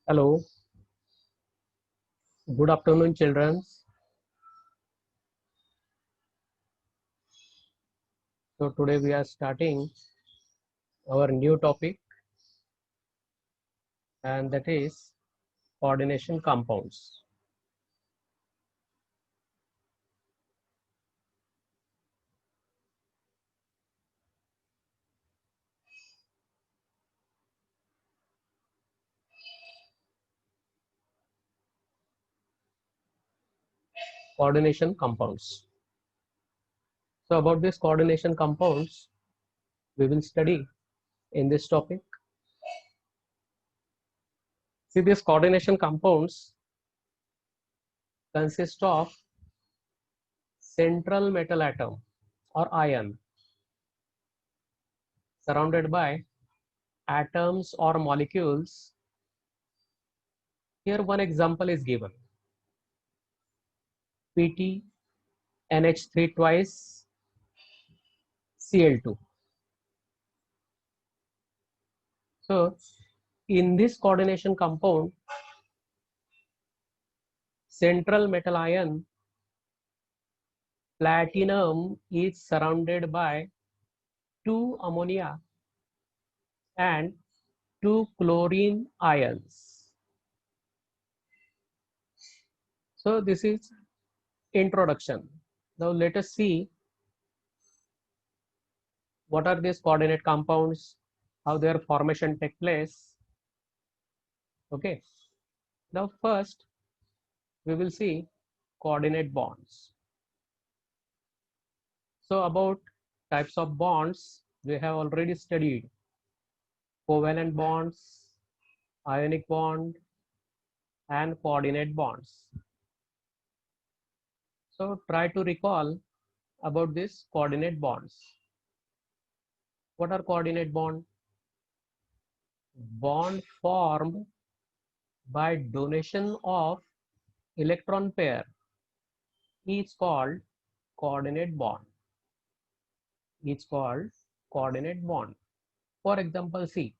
Hello, good afternoon, children. So today we are starting our new topic, and that is coordination compounds. Coordination compounds. So about this coordination compounds, we will study in this topic. See, these coordination compounds consist of central metal atom or ion surrounded by atoms or molecules. Here one example is given. Pt NH3 twice Cl2. So in this coordination compound, central metal ion platinum is surrounded by 2 ammonia and 2 chlorine ions. So this is introduction. Now let us see what are these coordinate compounds, how their formation take place. Okay. Now first we will see coordinate bonds. So about types of bonds we have already studied: covalent bonds, ionic bond, and coordinate bonds. So try to recall about these coordinate bonds. What are coordinate bond? Bond formed by donation of electron pair is called coordinate bond. It's called coordinate bond. For example, see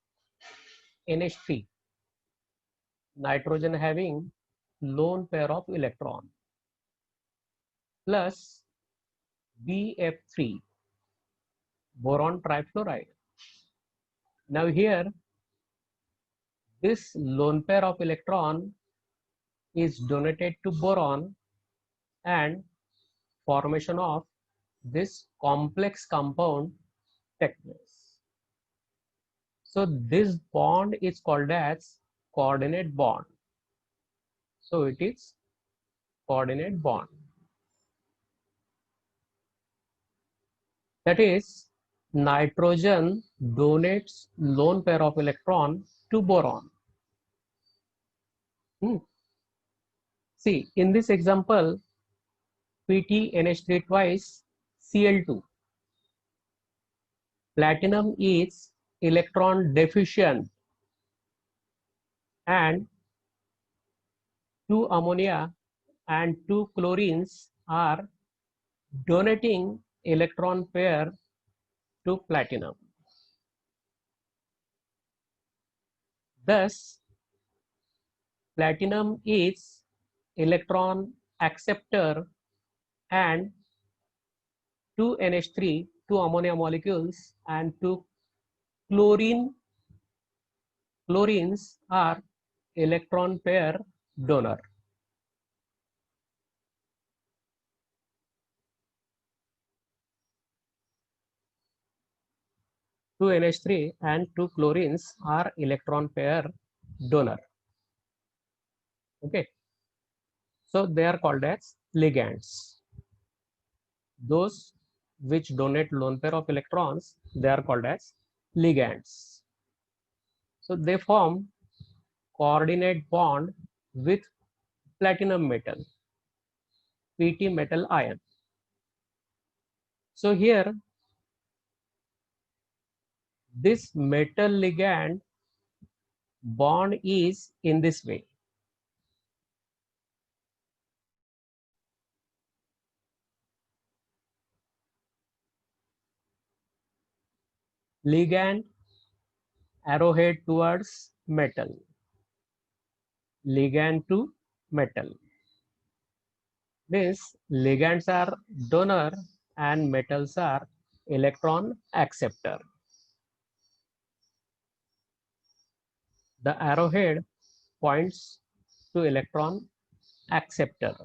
NH3, nitrogen having lone pair of electron, plus BF3, boron trifluoride. Now here this lone pair of electron is donated to boron and formation of this complex compound takes place. So this bond is called as coordinate bond. So it is coordinate bond. That is, nitrogen donates lone pair of electron to boron. See, in this example, Pt NH3 twice Cl2. Platinum is electron deficient and 2 ammonia and 2 chlorines are donating electron pair to platinum. Thus, platinum is electron acceptor and 2 NH3, 2 ammonia molecules and 2 chlorines are electron pair donor. Two NH3 and 2 chlorines are electron pair donor. Okay. So they are called as ligands. Those which donate lone pair of electrons, they are called as ligands. So they form coordinate bond with platinum metal, Pt metal ion. So here this metal ligand bond is in this way. Ligand arrowhead towards metal. ligand to metal. Means ligands are donor and metals are electron acceptor. The arrowhead points to electron acceptor.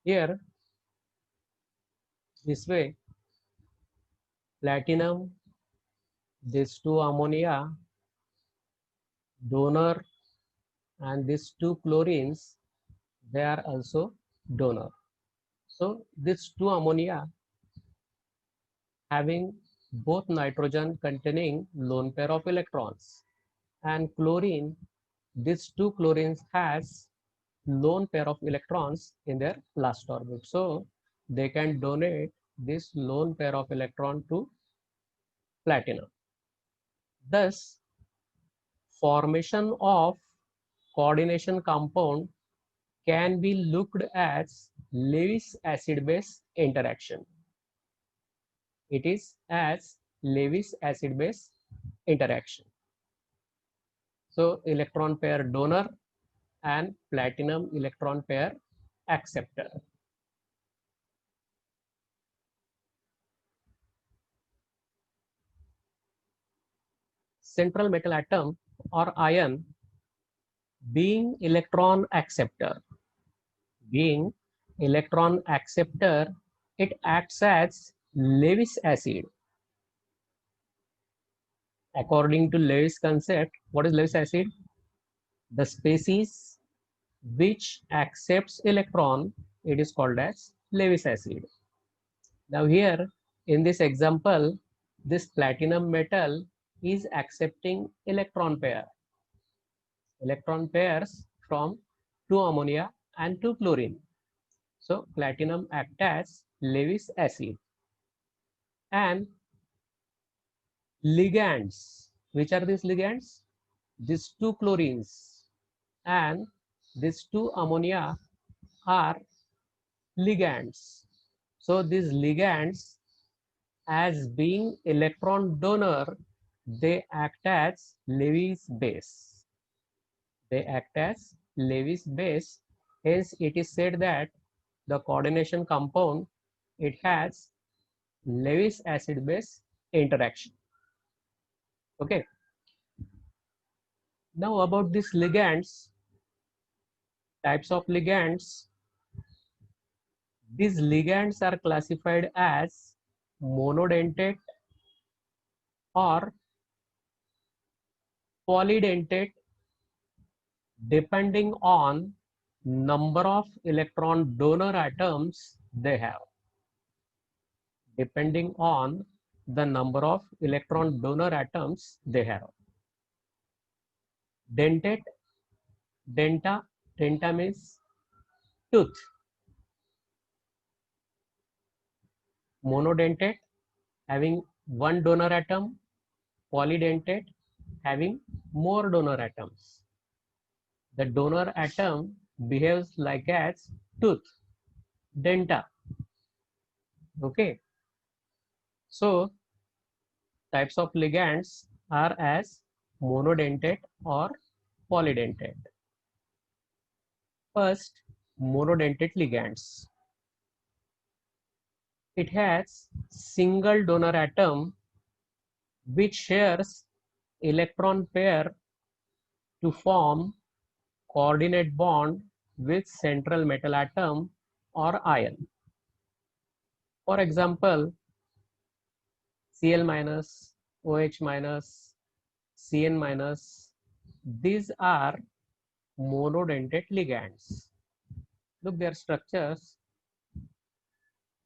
Here, this way, platinum, these two ammonia, donor, and these two chlorines, they are also donor. So these two ammonia having both nitrogen containing lone pair of electrons, and chlorine, these two chlorines has lone pair of electrons in their last orbit. So they can donate this lone pair of electron to platinum. Thus, formation of coordination compound can be looked as Lewis acid-base interaction. It is as Lewis acid-base interaction. So electron pair donor and platinum electron pair acceptor. Central metal atom or ion being electron acceptor. Being electron acceptor, it acts as Lewis acid. According to Lewis concept, what is Lewis acid? The species which accepts electron, it is called as Lewis acid. Now here in this example, this platinum metal is accepting electron pairs from two ammonia and two chlorine. So platinum acts as Lewis acid. And ligands, which are these ligands? These two chlorines and these two ammonia are ligands. So these ligands, as being electron donor, they act as Lewis base. They act as Lewis base. Hence, it is said that the coordination compound, it has Lewis acid base interaction. Okay. Now about these ligands, types of ligands. These ligands are classified as monodentate or polydentate depending on number of electron donor atoms they have. Depending on the number of electron donor atoms they have. Dentate, denta means tooth. Monodentate having one donor atom, polydentate having more donor atoms. The donor atom behaves like as tooth, denta. Okay. So types of ligands are as monodentate or polydentate. First, monodentate ligands. It has single donor atom which shares electron pair to form coordinate bond with central metal atom or ion. For example, Cl minus, OH minus, Cn minus, these are monodentate ligands. Look their structures.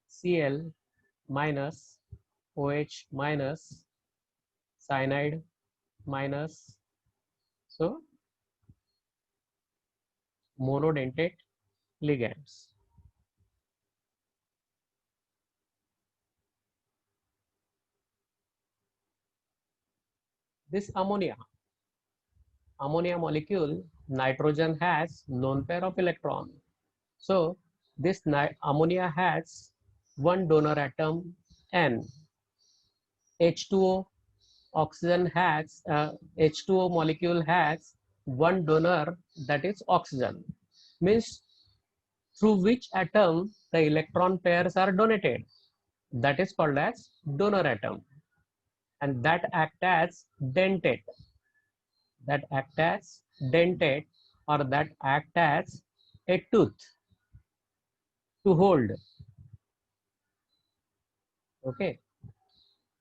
Cl minus, OH minus, cyanide minus. So monodentate ligands. This ammonia molecule, nitrogen has lone pair of electron. So this ammonia has one donor atom N. H2O oxygen has H2O molecule has one donor, that is oxygen, means through which atom the electron pairs are donated, that is called as donor atom, and that act as dentate, or that act as a tooth to hold. Okay,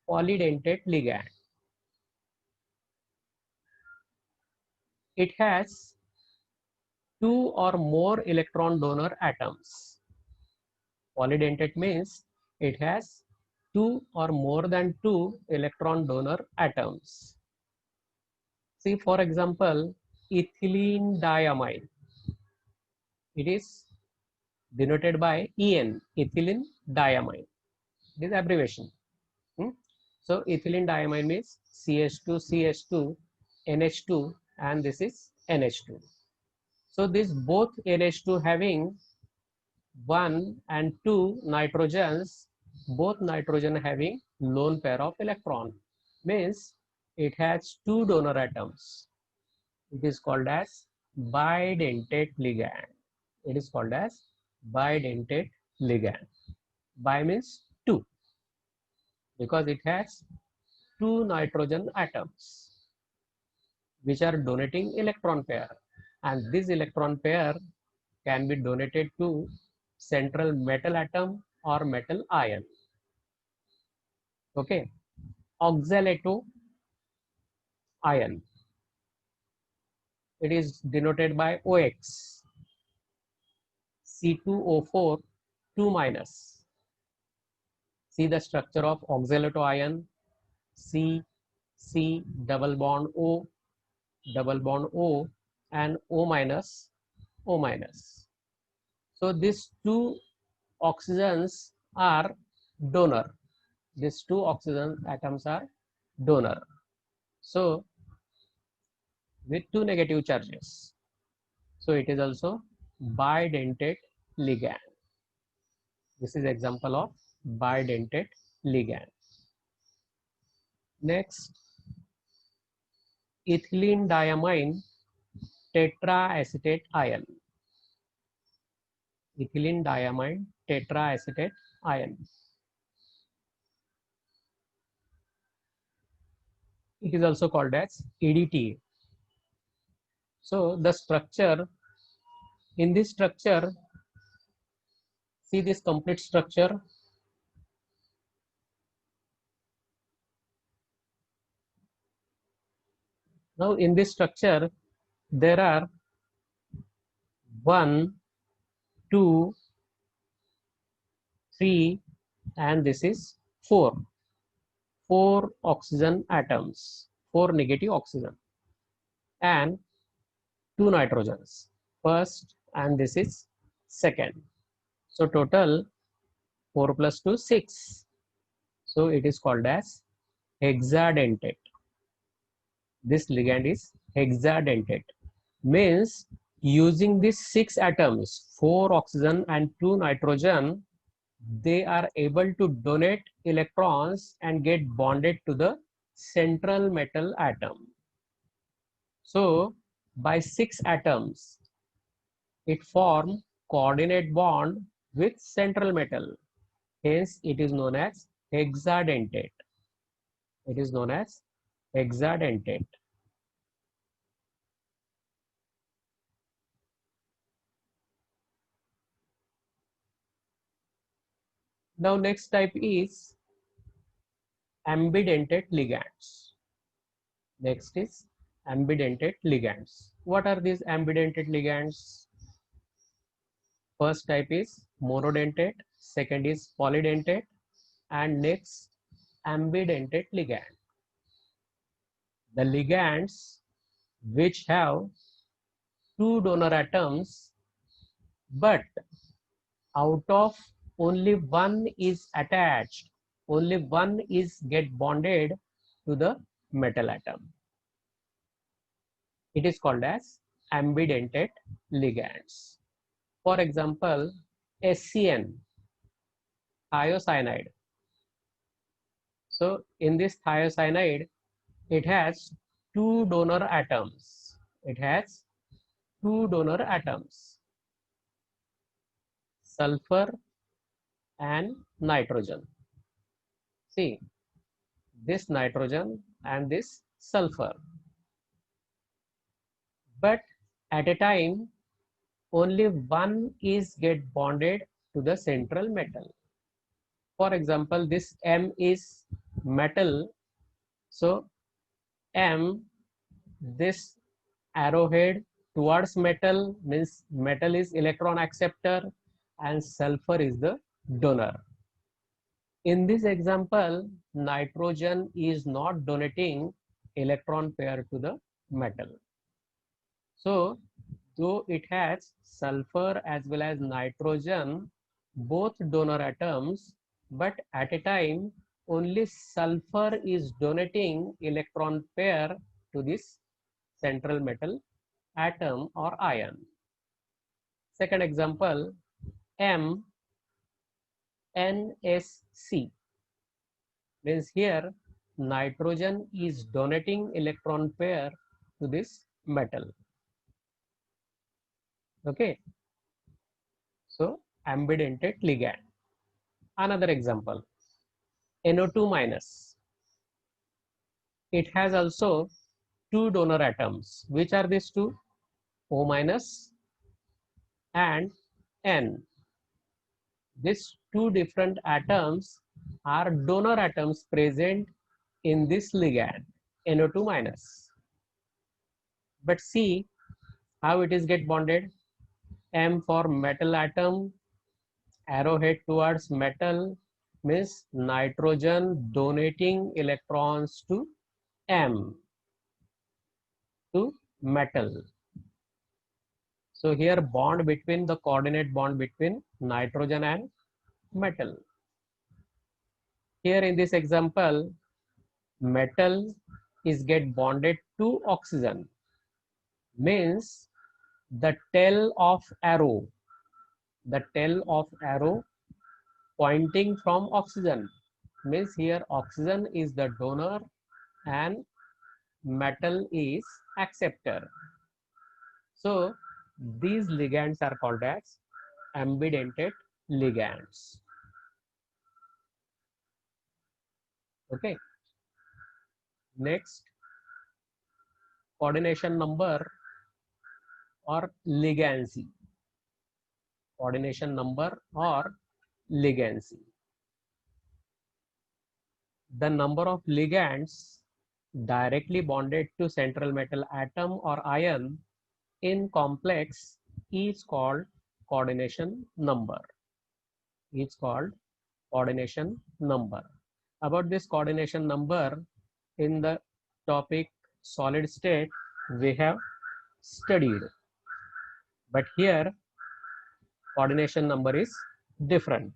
polydentate ligand. It has two or more electron donor atoms. Polydentate means it has two or more than two electron donor atoms. See, for example, ethylene diamine. It is denoted by EN, ethylene diamine. This abbreviation. So ethylene diamine means CH2, CH2, NH2, and this is NH2. So this both NH2 having 1 and 2 nitrogens, both nitrogen having lone pair of electron, means it has two donor atoms. It is called as bidentate ligand. It is called as bidentate ligand. Bi means two, because it has two nitrogen atoms which are donating electron pair, and this electron pair can be donated to central metal atom or metal ion. Okay, oxalato ion. It is denoted by OX. C2O4 2 minus. See the structure of oxalato ion. C, C, double bond O, and O minus, O minus. So these two oxygens are donor. These two oxygen atoms are donor. So with two negative charges. So it is also bidentate ligand. This is example of bidentate ligand. Next, ethylene diamine tetraacetate ion. Ethylene diamine tetraacetate ion. It is also called as EDTA. So the structure, in this structure, see this complete structure. Now in this structure, there are 1, 2, 3, and this is 4. 4 oxygen atoms, 4 negative oxygen, and 2 nitrogens, first, and this is second. So total 4 plus 2, 6. So it is called as hexadentate. This ligand is hexadentate, means using these 6 atoms, 4 oxygen and 2 nitrogen, they are able to donate electrons and get bonded to the central metal atom. So by 6 atoms, it forms coordinate bond with central metal. Hence, it is known as hexadentate. It is known as hexadentate. Now, next type is ambidentate ligands. Next is ambidentate ligands. What are these ambidentate ligands? First type is monodentate, second is polydentate, and next ambidentate ligand. The ligands which have two donor atoms, but out of only one is attached, only one is get bonded to the metal atom. It is called as ambidentate ligands. For example, SCN, thiocyanide. So in this thiocyanide, it has two donor atoms. It has two donor atoms, sulfur and nitrogen. See, this nitrogen and this sulfur. But at a time, only one is get bonded to the central metal. For example, this M is metal. So M, this arrowhead towards metal means metal is electron acceptor and sulfur is the donor. In this example, nitrogen is not donating electron pair to the metal. So though it has sulfur as well as nitrogen, both donor atoms, but at a time only sulfur is donating electron pair to this central metal atom or ion. Second example, MnSc means here nitrogen is donating electron pair to this metal. Okay, so ambidentate ligand. Another example, NO2 minus. It has also two donor atoms. Which are these two? O minus and N. These two different atoms are donor atoms present in this ligand, NO2 minus. But see how it is get bonded. M for metal atom, arrowhead towards metal means nitrogen donating electrons to M, to metal. So here bond between the coordinate bond between nitrogen and metal. Here in this example, metal is get bonded to oxygen, means the tail of arrow pointing from oxygen means here oxygen is the donor and metal is acceptor. So these ligands are called as ambidentate ligands. Okay. Next, coordination number or ligancy. Coordination number or ligancy. The number of ligands directly bonded to central metal atom or ion in complex is called coordination number. It's called coordination number. About this coordination number, in the topic solid state we have studied, but here coordination number is different.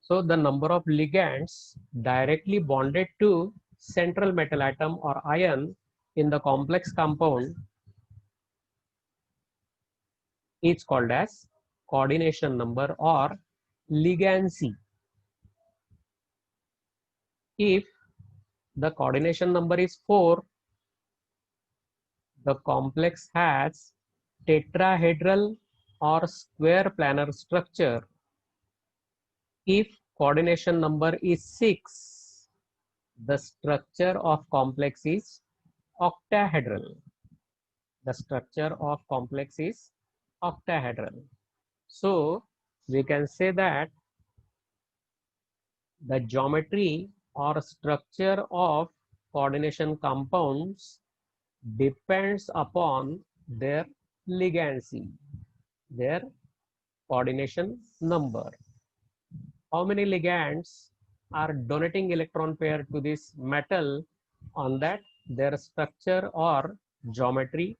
So the number of ligands directly bonded to central metal atom or ion in the complex compound is called as coordination number or ligancy. If the coordination number is 4, the complex has tetrahedral or square planar structure. If coordination number is 6, the structure of complex is octahedral. The structure of complex is octahedral. So we can say that the geometry or structure of coordination compounds depends upon their ligancy, their coordination number. How many ligands are donating electron pair to this metal, on that their structure or geometry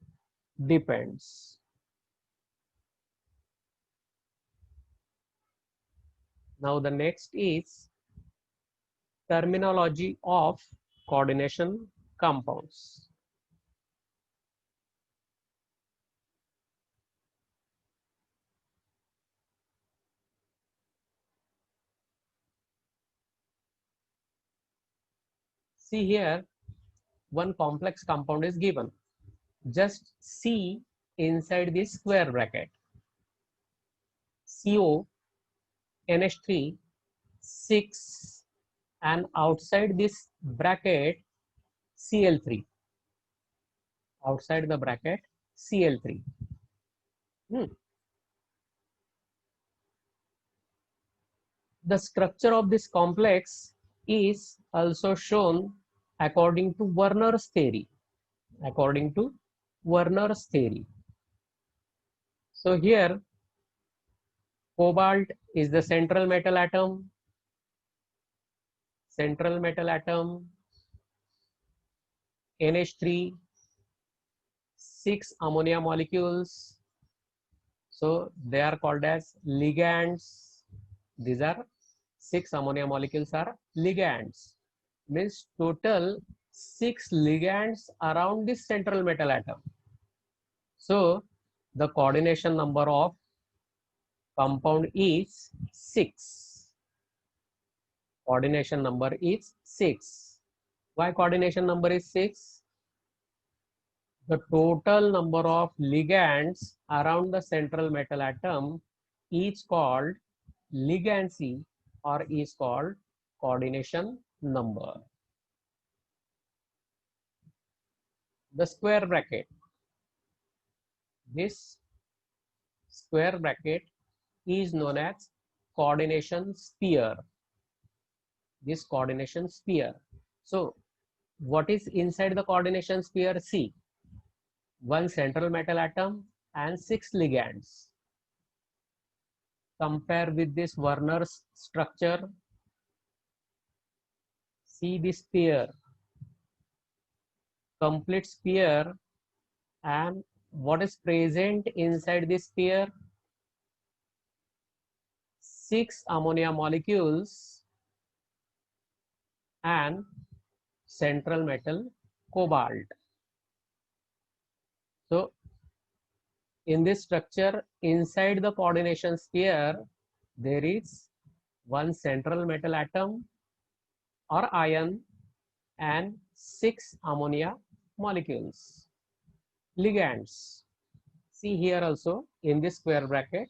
depends. Now the next is terminology of coordination compounds. See here, one complex compound is given. Just see inside this square bracket. CO, NH3, 6, and outside this bracket Cl3. Outside the bracket Cl3. The structure of this complex is also shown according to Werner's theory. According to Werner's theory. So here, cobalt is the central metal atom. Central metal atom. NH3, 6 ammonia molecules. So they are called as ligands. These are 6 ammonia molecules are ligands. Means total 6 ligands around this central metal atom. So the coordination number of compound is 6. Coordination number is 6. Why coordination number is 6? The total number of ligands around the central metal atom is called ligancy or is called coordination number. The square bracket. This square bracket is known as coordination sphere. This coordination sphere. So what is inside the coordination sphere? See, one central metal atom and 6 ligands. Compare with this Werner's structure. See this sphere, complete sphere, and what is present inside this sphere? 6 ammonia molecules and central metal cobalt. So in this structure, inside the coordination sphere, there is one central metal atom or ion and 6 ammonia molecules. Ligands. See here also in this square bracket,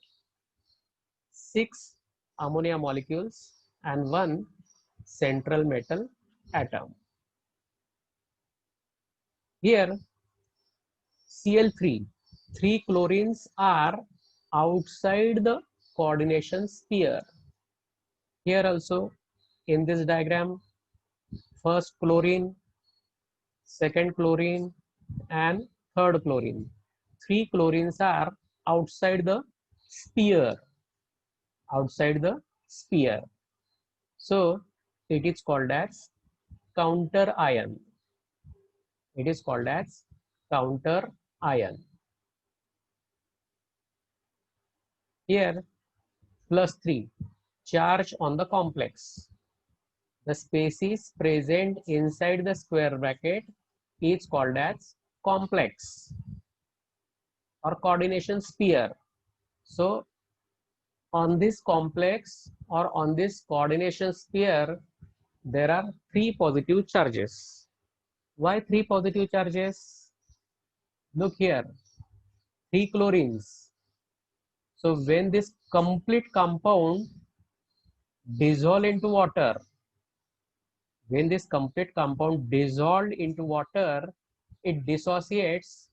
6 ammonia molecules and one central metal atom. Here Cl3, 3 chlorines are outside the coordination sphere. Here also in this diagram, first chlorine, second chlorine and third chlorine. 3 chlorines are outside the sphere. Outside the sphere. So it is called as counter ion. It is called as counter ion. Here +3, charge on the complex. The species present inside the square bracket is called as complex or coordination sphere. So on this complex or on this coordination sphere, there are 3 positive charges. Why 3 positive charges? Look here, 3 chlorines. So when this complete compound dissolve into water, when this complete compound dissolved into water, it dissociates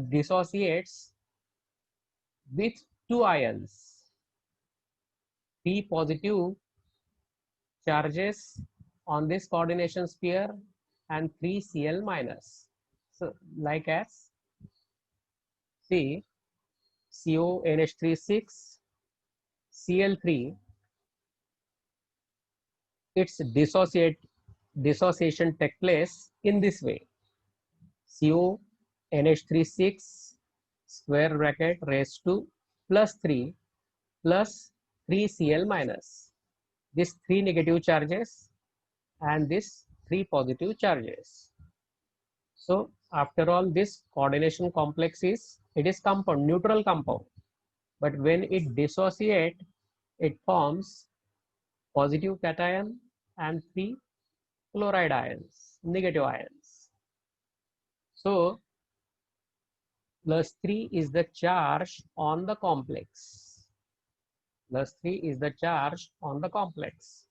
dissociates with 2 ions, 3 positive charges on this coordination sphere and 3 Cl minus. So like as see CO NH3 6 Cl3, its dissociation take place in this way. CO NH3 6 square bracket raised to +3 plus 3 Cl minus. These 3 negative charges and this 3 positive charges. So after all, this coordination complex is, it is compound, neutral compound. But when it dissociate, it forms positive cation and 3 chloride ions, negative ions. So +3 is the charge on the complex. +3 is the charge on the complex.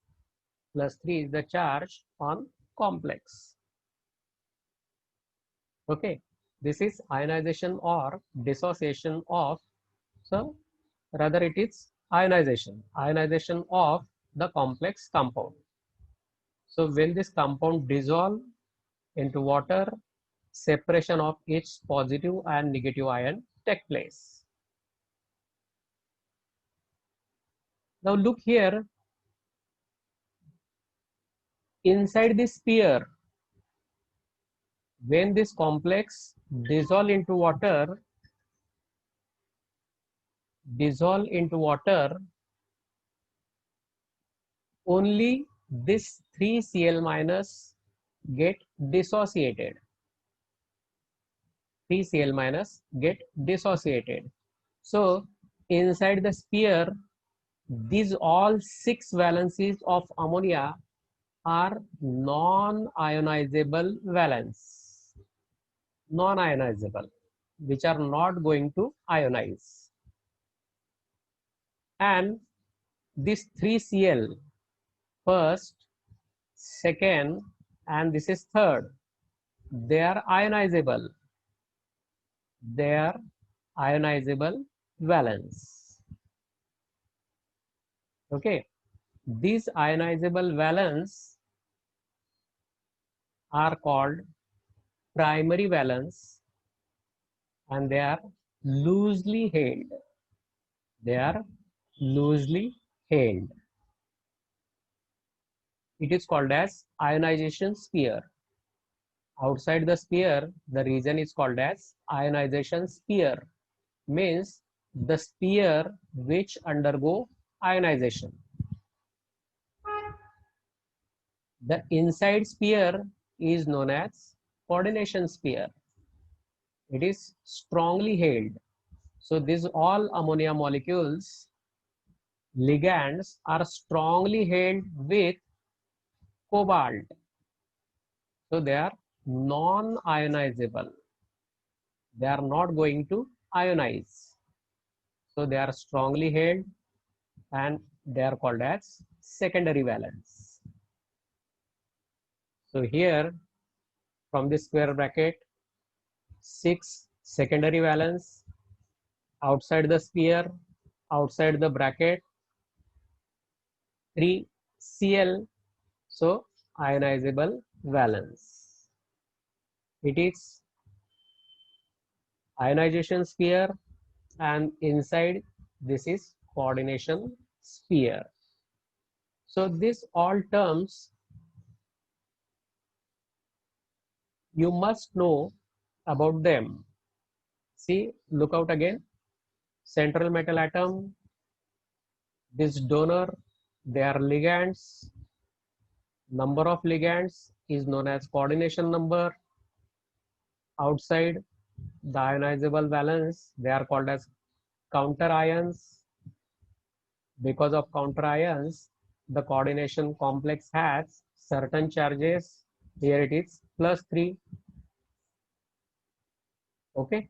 +3 is the charge on complex. Okay, this is ionization or dissociation of, so rather it is ionization of the complex compound. So when this compound dissolve into water, separation of its positive and negative ion take place. Now look here, inside this sphere, when this complex dissolve into water, only this 3Cl minus get dissociated. 3Cl minus get dissociated. So inside the sphere, these all 6 valencies of ammonia are non-ionizable valence, non-ionizable, which are not going to ionize. And this 3Cl, first, second, and this is third, they are ionizable. They are ionizable valence. Okay, these ionizable valence are called primary valence, and they are loosely held. They are loosely held. It is called as ionization sphere. Outside the sphere, the region is called as ionization sphere, means the sphere which undergo ionization. The inside sphere is known as coordination sphere. It is strongly held. So these all ammonia molecules, ligands, are strongly held with cobalt. So they are non-ionizable. They are not going to ionize. So they are strongly held and they are called as secondary valence. So here from this square bracket, 6 secondary valence, outside the sphere, outside the bracket, 3 Cl, so ionizable valence. It is ionization sphere, and inside this is coordination sphere. So these all terms you must know about them. See, look out again. Central metal atom, this donor, they are ligands. Number of ligands is known as coordination number. Outside the ionizable valence, they are called as counter ions. Because of counter ions, the coordination complex has certain charges. Here it is +3. Okay.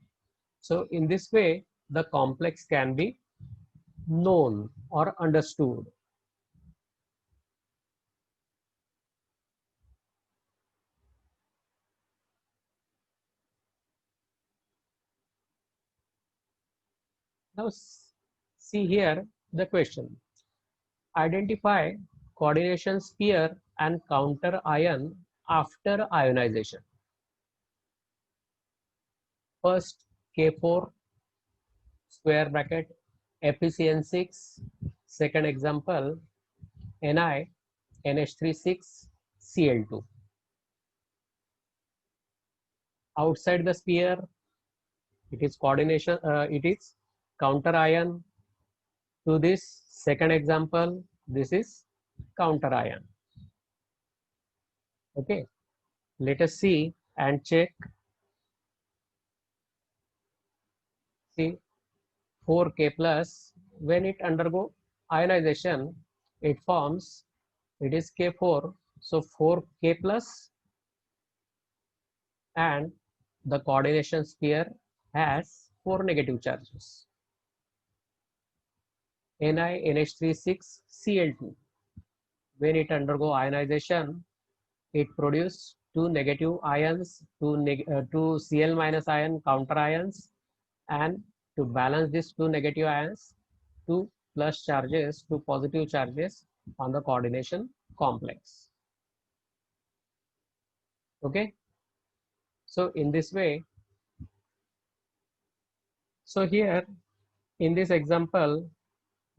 So in this way, the complex can be known or understood. Now see here the question. Identify coordination sphere and counter ion after ionization. First, K4 square bracket FeCN6. Second example, Ni NH36 Cl2. Outside the sphere, it is coordination, it is counter ion. To this second example, this is counter ion. Okay, let us see and check. See, 4K plus, when it undergo ionization, it forms it is K4. So 4K plus, and the coordination sphere has 4 negative charges. NiNH36Cl2. When it undergo ionization, it produces 2 negative ions, 2 Cl minus ion counter ions, and to balance these 2 negative ions, 2 plus charges, 2 positive charges on the coordination complex. Okay. So in this way, so here in this example,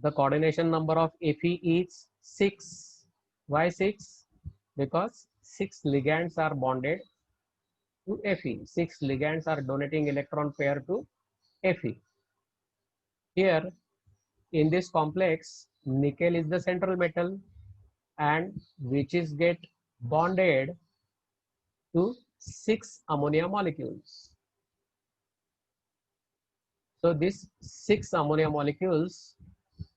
the coordination number of Fe is 6. Why 6? Because 6 ligands are bonded to Fe. 6 ligands are donating electron pair to Fe. Here in this complex, nickel is the central metal, and which is get bonded to 6 ammonia molecules. So this 6 ammonia molecules,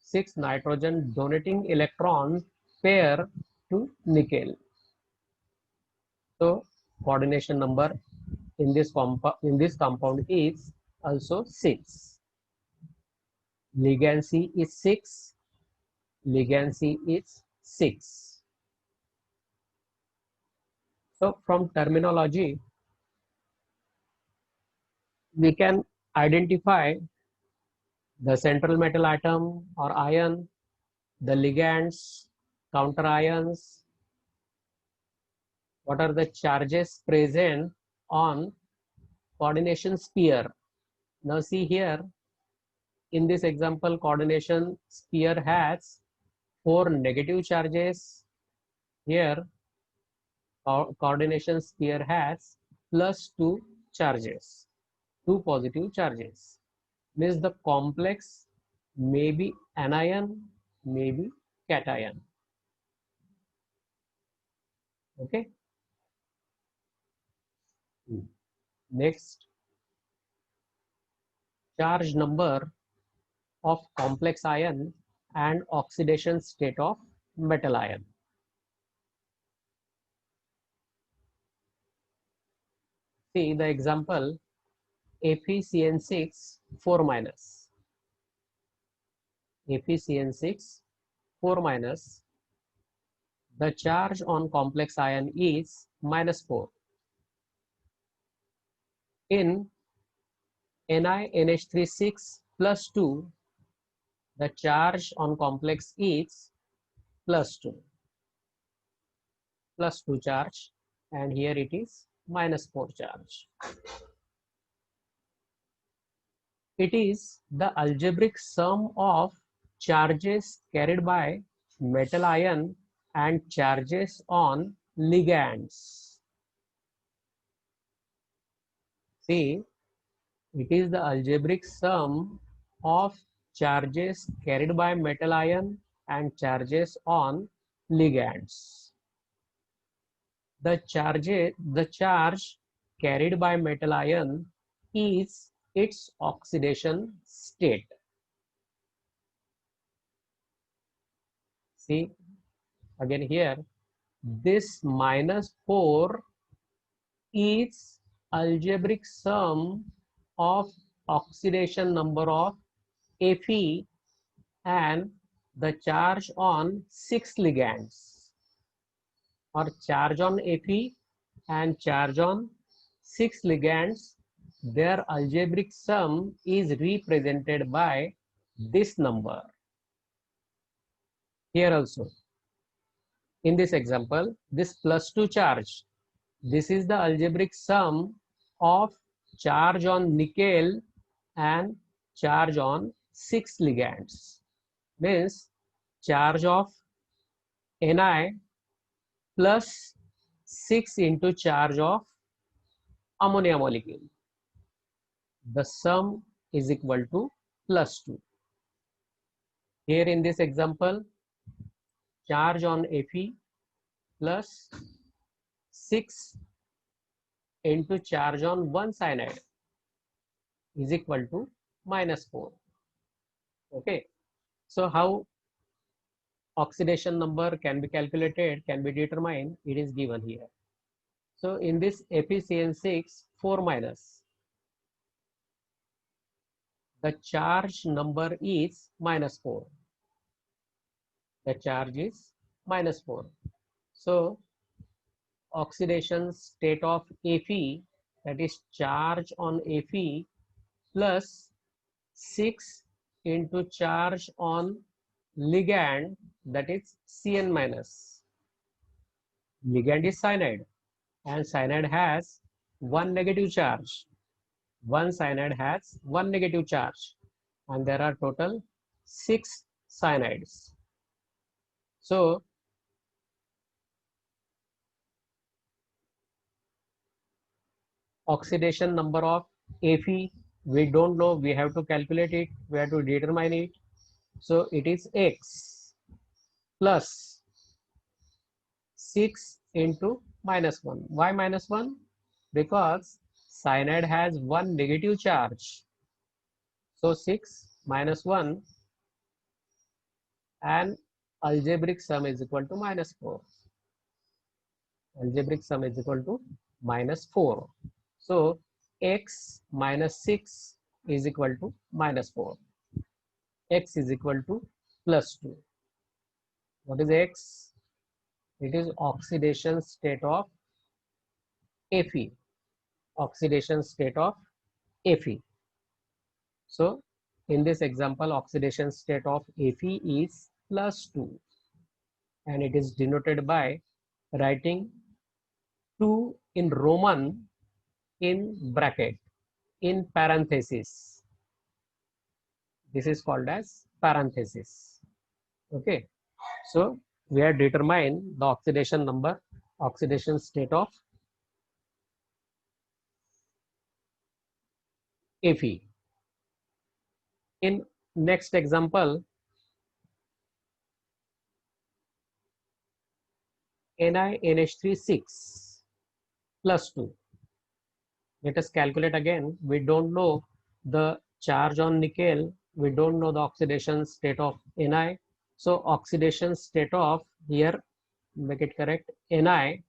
6 nitrogen donating electrons pair to nickel. So coordination number in this compound is also 6. Ligand C is 6. Ligand C is 6. So from terminology, we can identify the central metal atom or ion, the ligands, counter ions, what are the charges present on coordination sphere. Now see here, in this example, coordination sphere has 4 negative charges. Here, coordination sphere has plus 2 charges, 2 positive charges. Means the complex may be anion, may be cation. Okay. Next, charge number of complex ion and oxidation state of metal ion. See the example, FeCN6 4 minus. FeCN6 4 minus. The charge on complex ion is -4. In NiNH36 plus 2, the charge on complex is +2. +2 charge, and here it is -4 charge. It is the algebraic sum of charges carried by metal ion and charges on ligands. See, it is the algebraic sum of charges carried by metal ion and charges on ligands. The charge carried by metal ion is its oxidation state. See, again here, this -4 is algebraic sum of oxidation number of Fe and the charge on 6 ligands, or charge on Fe and charge on 6 ligands. Their algebraic sum is represented by this number. Here also, in this example, this +2 charge, this is the algebraic sum of charge on nickel and charge on 6 ligands. Means charge of Ni plus 6 into charge of ammonia molecule. The sum is equal to +2. Here in this example, charge on Fe plus 6 into charge on 1 cyanide is equal to -4. Okay. So how oxidation number can be calculated, can be determined. It is given here. So in this FeCN6 4 minus, the charge number is -4. The charge is -4. So oxidation state of Fe, that is charge on Fe, plus 6 into charge on ligand, that is Cn minus. Ligand is cyanide, and cyanide has one negative charge. One cyanide has one negative charge, and there are total 6 cyanides. So oxidation number of Fe, we don't know, we have to calculate it, we have to determine it. So it is X plus 6 into -1. Why -1? Because cyanide has one negative charge. So 6 minus 1, and algebraic sum is equal to -4. Algebraic sum is equal to -4. So x minus 6 is equal to -4. X is equal to +2. What is X? It is oxidation state of Fe. Oxidation state of Fe. So in this example, oxidation state of Fe is +2, and it is denoted by writing 2 in Roman in bracket, in parenthesis. This is called as parenthesis. Okay. So we have determined the oxidation number, oxidation state of Fe. In next example, NiNH3 6 +2. Let us calculate again. We don't know the charge on nickel. We don't know the oxidation state of Ni. So oxidation state of, here make it correct, Ni,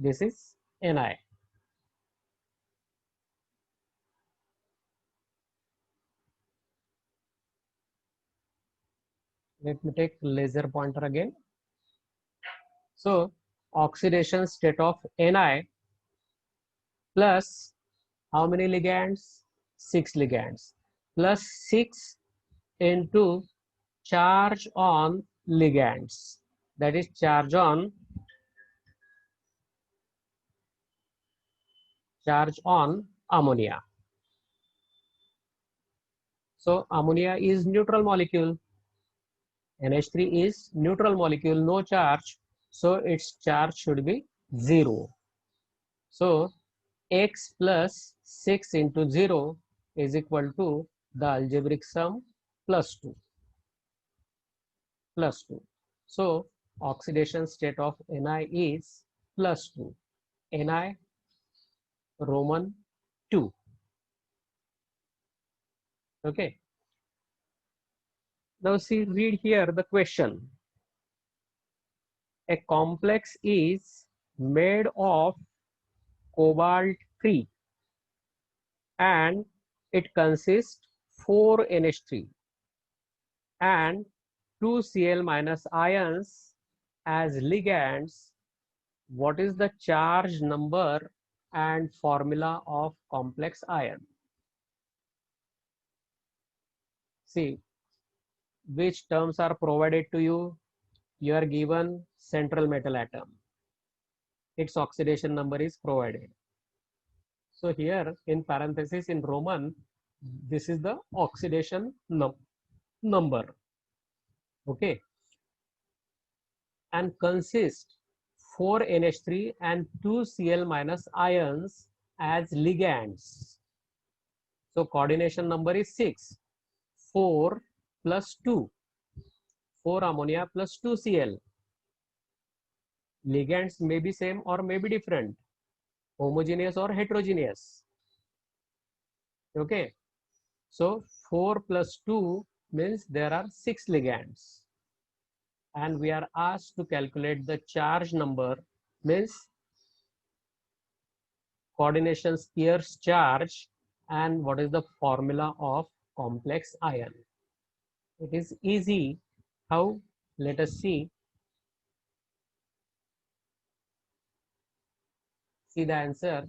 this is Ni. Let me take laser pointer again. So oxidation state of Ni plus how many ligands? 6 ligands, plus 6 into charge on ligands, that is charge on ammonia. So ammonia is neutral molecule. NH3 is neutral molecule, no charge. So its charge should be 0. So x plus 6 into 0 is equal to the algebraic sum +2. +2. So oxidation state of Ni is +2. Ni Roman 2. Okay. Now see, read here the question. A complex is made of cobalt-3 and it consists 4 NH3 and 2 Cl- ions as ligands. What is the charge number and formula of complex ion? See, which terms are provided to you? You are given central metal atom. Its oxidation number is provided. So here in parenthesis in Roman, this is the oxidation number. Okay. And consists 4 NH3 and 2 Cl minus ions as ligands. So coordination number is 6. 4 plus 2. 4 ammonia plus 2 Cl. Ligands may be same or may be different. Homogeneous or heterogeneous. Okay. So 4 plus 2 means there are 6 ligands. And we are asked to calculate the charge number, means coordination Spear's charge, and what is the formula of complex ion. It is easy. How? Let us see. See the answer.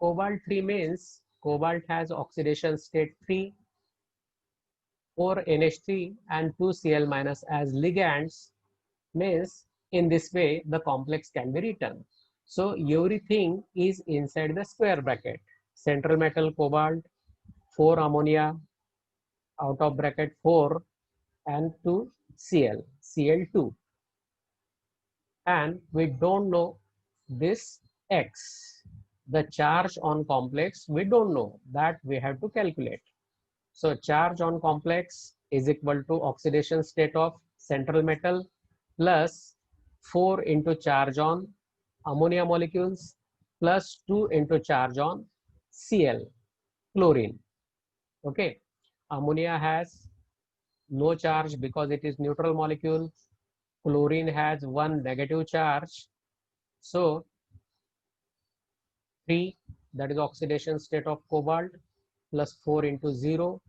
Cobalt 3 means cobalt has oxidation state 3, 4 NH3 and 2 Cl minus as ligands, means in this way the complex can be written. So everything is inside the square bracket. Central metal cobalt, 4 ammonia, out of bracket 4 and 2 Cl, Cl2. And we don't know this X. The charge on complex, we don't know, that we have to calculate. So charge on complex is equal to oxidation state of central metal plus 4 into charge on ammonia molecules plus 2 into charge on Cl, chlorine. Okay. Ammonia has no charge because it is neutral molecule. Chlorine has 1 negative charge. So 3, that is oxidation state of cobalt, plus 4 into 0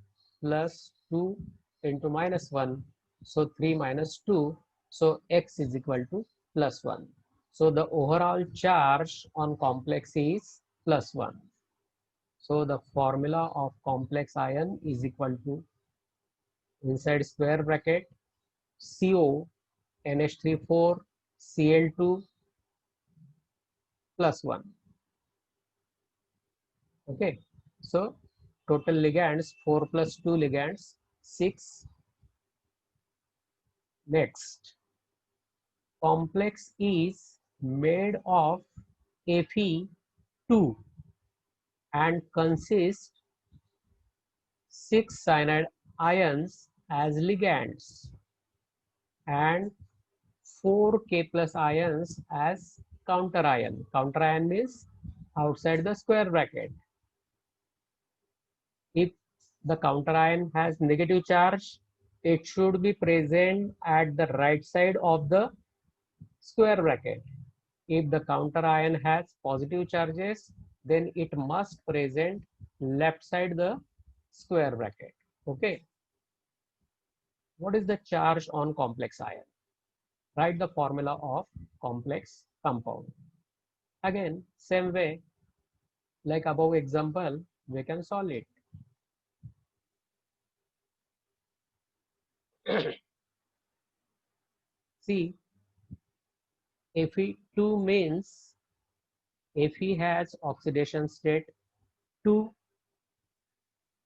plus 2 into minus 1. So 3 minus 2. So X is equal to plus 1. So the overall charge on complex is plus 1. So the formula of complex ion is equal to, inside square bracket, CO NH34 Cl2 plus 1. Okay. So total ligands 4 plus 2 ligands 6. Next, complex is made of Fe2 and consists 6 cyanide ions as ligands and 4 K plus ions as counter ion. Counter ion means outside the square bracket. If the counter ion has negative charge, it should be present at the right side of the square bracket. If the counter ion has positive charges, then it must present left side the square bracket. Okay. What is the charge on complex ion? Write the formula of complex compound. Again, same way, like above example, we can solve it. See, Fe2 means Fe has oxidation state 2.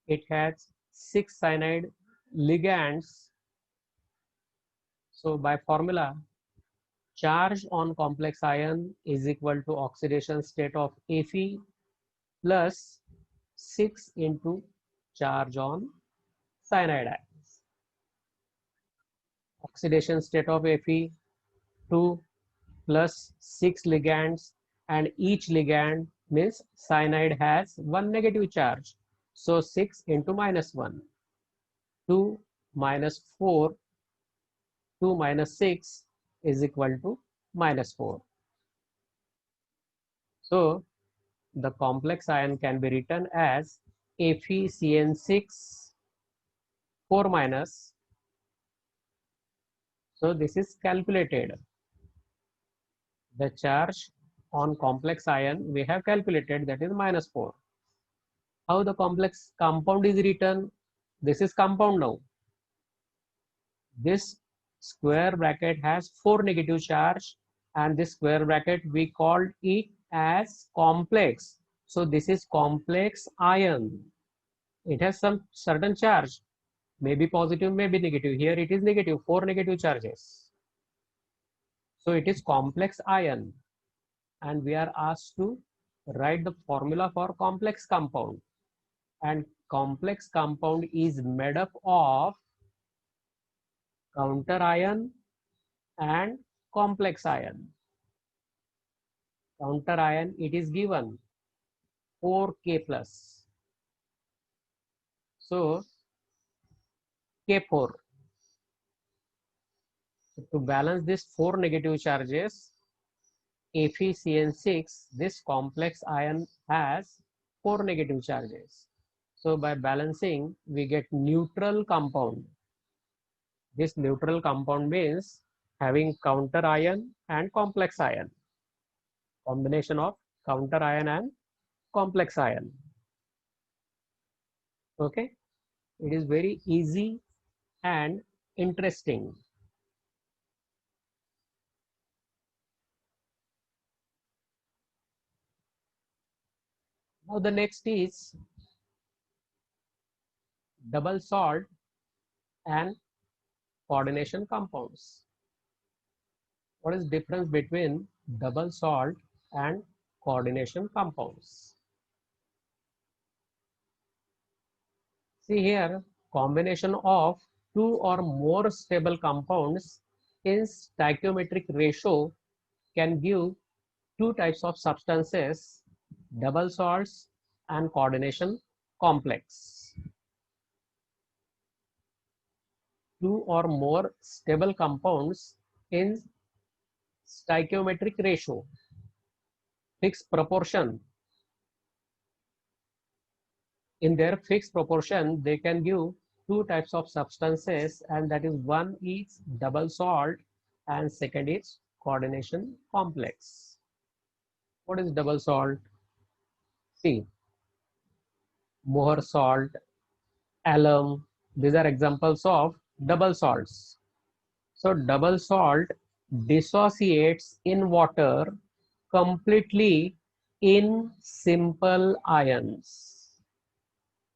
It has 6 cyanide ligands. So by formula, charge on complex ion is equal to oxidation state of Fe plus 6 into charge on cyanide ions. Oxidation state of Fe 2 plus 6 ligands, and each ligand means cyanide has 1 negative charge. So 6 into minus 1. 2 minus 4, 2 minus 6 is equal to minus 4. So the complex ion can be written as FeCN6 4 minus. So this is calculated. The charge on complex ion we have calculated, that is minus 4. How the complex compound is written? This is compound now. This square bracket has 4 negative charge, and this square bracket we called it as complex. So this is complex ion. It has some certain charge, maybe positive, maybe negative. Here it is negative, 4 negative charges. So it is complex ion, and we are asked to write the formula for complex compound. And complex compound is made up of counter ion and complex ion. Counter ion, it is given 4K plus. So K4. So to balance this 4 negative charges, FeCN6, this complex ion has 4 negative charges. So by balancing, we get neutral compound. This neutral compound means having counter ion and complex ion. Combination of counter ion and complex ion. Okay, it is very easy and interesting. Now the next is double salt and coordination compounds. What is the difference between double salt and coordination compounds? See here, combination of two or more stable compounds in stoichiometric ratio can give two types of substances, double salts and coordination complex. Two or more stable compounds in stoichiometric ratio, fixed proportion. In their fixed proportion, they can give two types of substances, and that is one is double salt and second is coordination complex. What is double salt? See, Mohr salt, alum, these are examples of double salts. So double salt dissociates in water completely in simple ions.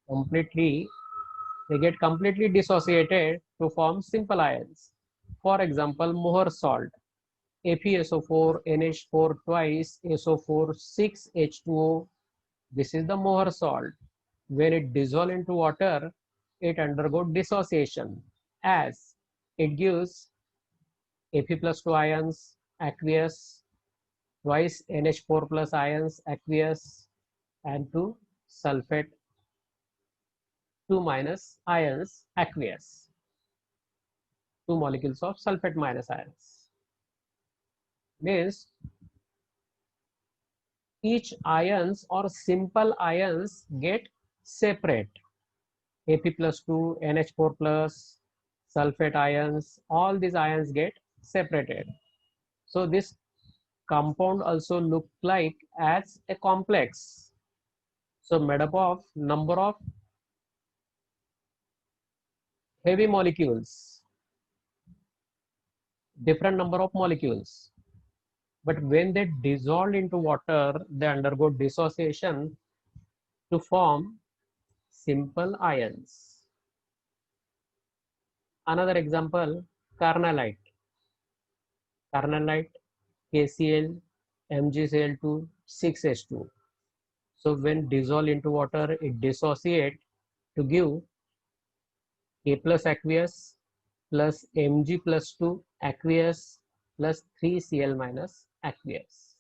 They get completely dissociated to form simple ions. For example, Mohr salt, FeSO4, NH4 twice, SO4, 6H2O. This is the Mohr salt. When it dissolves into water, it undergoes dissociation as it gives Fe plus 2 ions, aqueous, twice NH4 plus ions, aqueous, and 2 sulfate 2 minus ions, aqueous. 2 molecules of sulfate minus ions. Means each ions or simple ions get separate. Fe plus 2, NH4 plus, sulfate ions, all these ions get separated. So this compound also look like as a complex. So made up of number of heavy molecules, different number of molecules. But when they dissolve into water, they undergo dissociation to form simple ions. Another example, carnallite. Carnallite, KCl, MgCl2, 6H2. So when dissolved into water, it dissociates to give K plus aqueous plus Mg plus 2 aqueous plus 3Cl minus aqueous.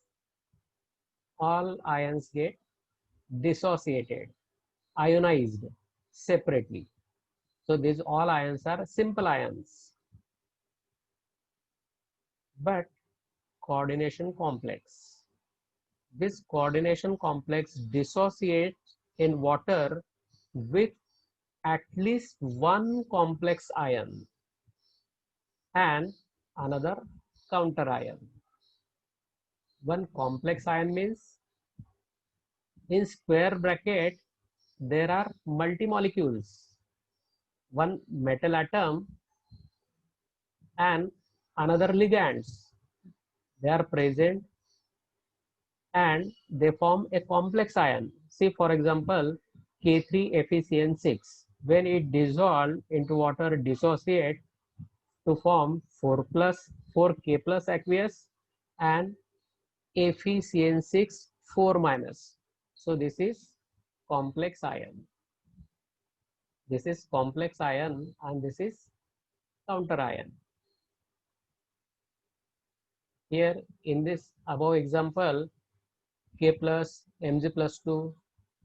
All ions get dissociated, ionized separately. So these all ions are simple ions. But coordination complex. This coordination complex dissociates in water with at least one complex ion and another counter ion. One complex ion means in square bracket there are multi molecules, one metal atom and another ligands. They are present and they form a complex ion. See, for example, K3FeCN6. When it dissolved into water, dissociate to form 4 plus 4K plus aqueous and FeCN6 4 minus. So this is complex ion. This is complex ion and this is counter ion. Here in this above example, K plus, Mg plus 2,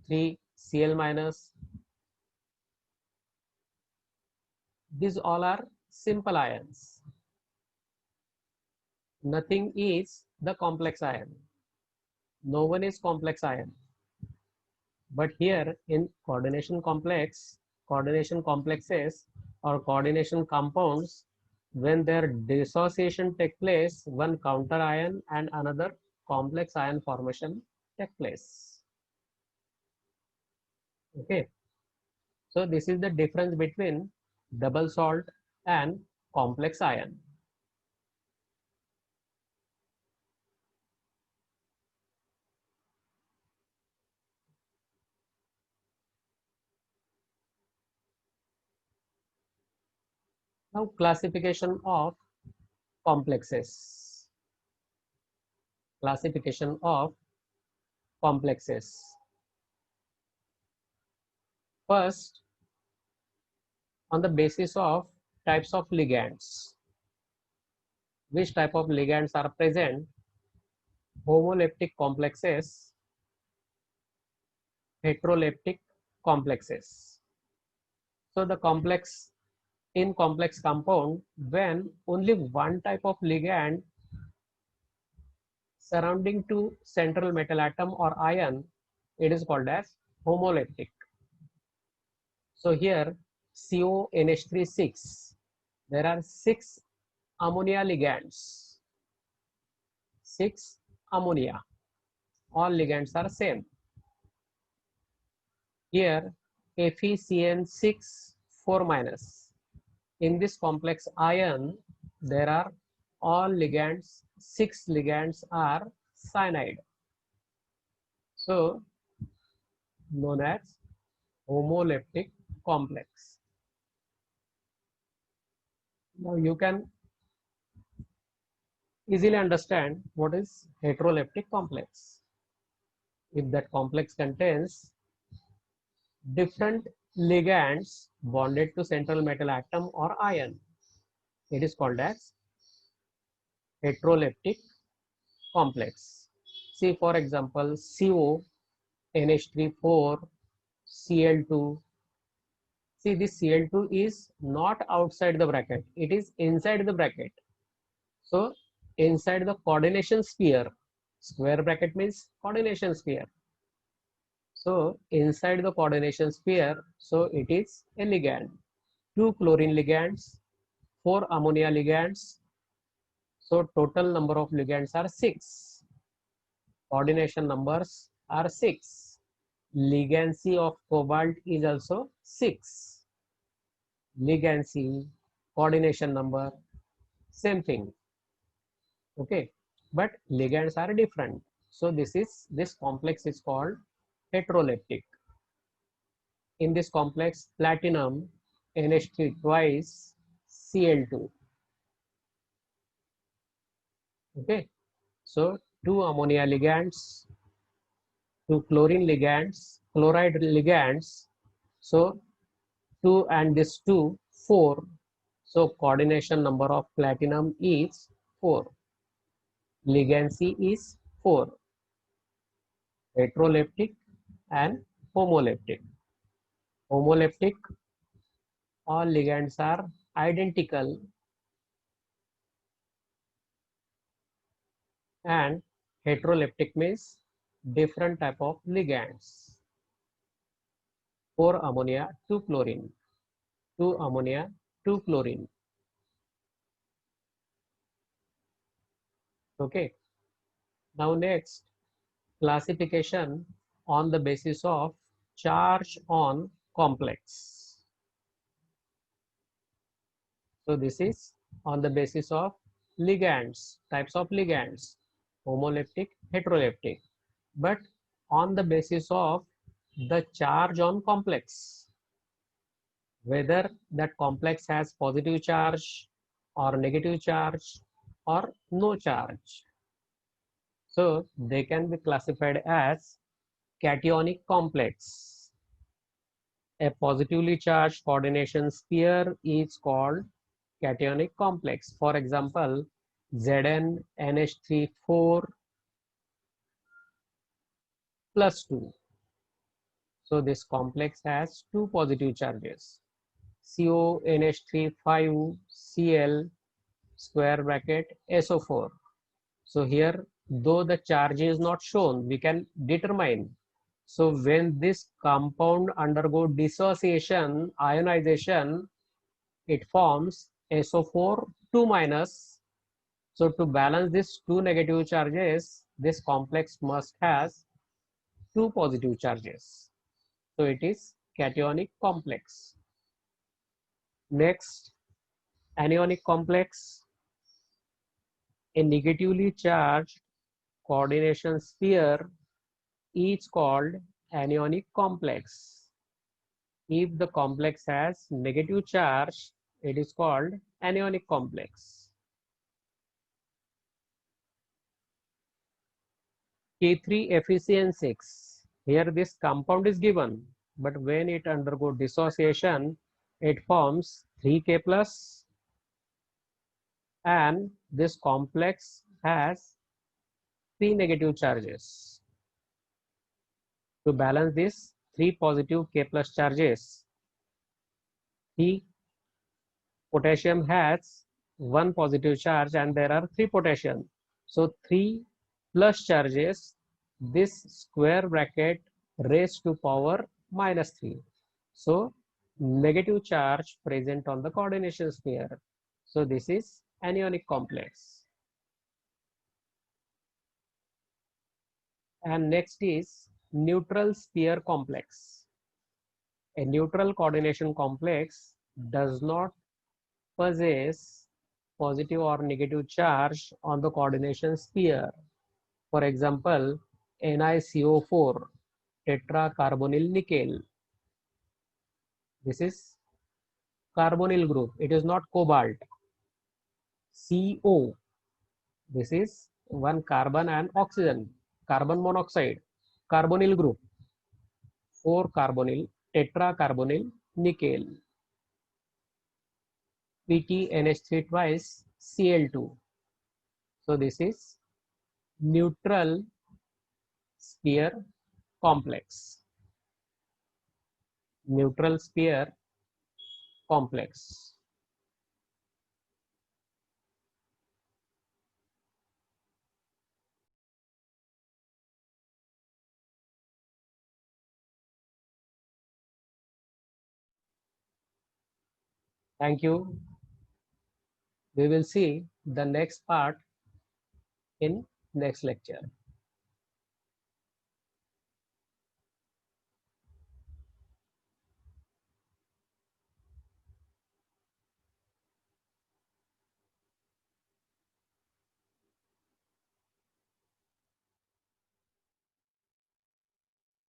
3, Cl minus. These all are simple ions. Nothing is the complex ion. No one is complex ion. But here in coordination complexes or coordination compounds, when their dissociation take place, one counter ion and another complex ion formation take place. Okay. So this is the difference between double salt and complex ion. Now classification of complexes. Classification of complexes. First, on the basis of types of ligands. Which type of ligands are present? Homoleptic complexes, heteroleptic complexes. So the complex in complex compound, when only one type of ligand surrounding to central metal atom or ion, it is called as homoleptic. So here CONH3 there are 6 ammonia ligands. 6 ammonia. All ligands are same. Here FeCN6 4 minus. In this complex ion, there are all ligands, 6 ligands are cyanide. So known as homoleptic complex. Now you can easily understand what is heteroleptic complex. If that complex contains different ligands bonded to central metal atom or ion, it is called as heteroleptic complex. See, for example, CO, NH3 4, Cl2. See, this Cl2 is not outside the bracket, it is inside the bracket. So inside the coordination sphere, square bracket means coordination sphere. So inside the coordination sphere, so it is a ligand. 2 chlorine ligands, 4 ammonia ligands. So total number of ligands are 6. Coordination numbers are 6. Ligancy of cobalt is also 6. Ligancy, coordination number, same thing. Okay, but ligands are different. So this complex is called heteroleptic. In this complex, platinum NH3 twice Cl2. Okay, so 2 ammonia ligands, 2 chlorine ligands, chloride ligands. So 2 and this 2, 4. So coordination number of platinum is 4. Ligancy is 4. Heteroleptic and homoleptic. Homoleptic, all ligands are identical, and heteroleptic means different type of ligands. 4 ammonia, 2 chlorine, 2 ammonia, 2 chlorine. Okay. Now next, classification on the basis of charge on complex. So this is on the basis of ligands, types of ligands, homoleptic, heteroleptic. but on the basis of the charge on complex, whether that complex has positive charge or negative charge or no charge. So they can be classified as cationic complex. A positively charged coordination sphere is called cationic complex. For example, Zn NH3 4 plus 2. So this complex has two positive charges. CO NH3 5 Cl square bracket SO4. So here, though the charge is not shown, we can determine. So when this compound undergo dissociation, ionization, it forms SO4 2 minus. So to balance these two negative charges, this complex must has two positive charges. So it is cationic complex. Next, anionic complex. A negatively charged coordination sphere is called anionic complex. If the complex has negative charge, it is called anionic complex. K3FeCN6. Here this compound is given, but when it undergo dissociation, it forms 3K plus, and this complex has three negative charges. To balance this three positive K plus charges, the potassium has one positive charge and there are three potassium. So three plus charges, this square bracket raised to power minus 3. So negative charge present on the coordination sphere. So this is anionic complex. And next is neutral sphere complex. A neutral coordination complex does not possess positive or negative charge on the coordination sphere. For example, NiCO4, tetracarbonyl nickel. This is carbonyl group. It is not cobalt. CO. This is one carbon and oxygen. Carbon monoxide. Carbonyl group. 4 carbonyl, tetracarbonyl nickel. PTNH3 twice Cl2. So this is neutral sphere complex. Neutral sphere complex. Thank you. We will see the next part in next lecture.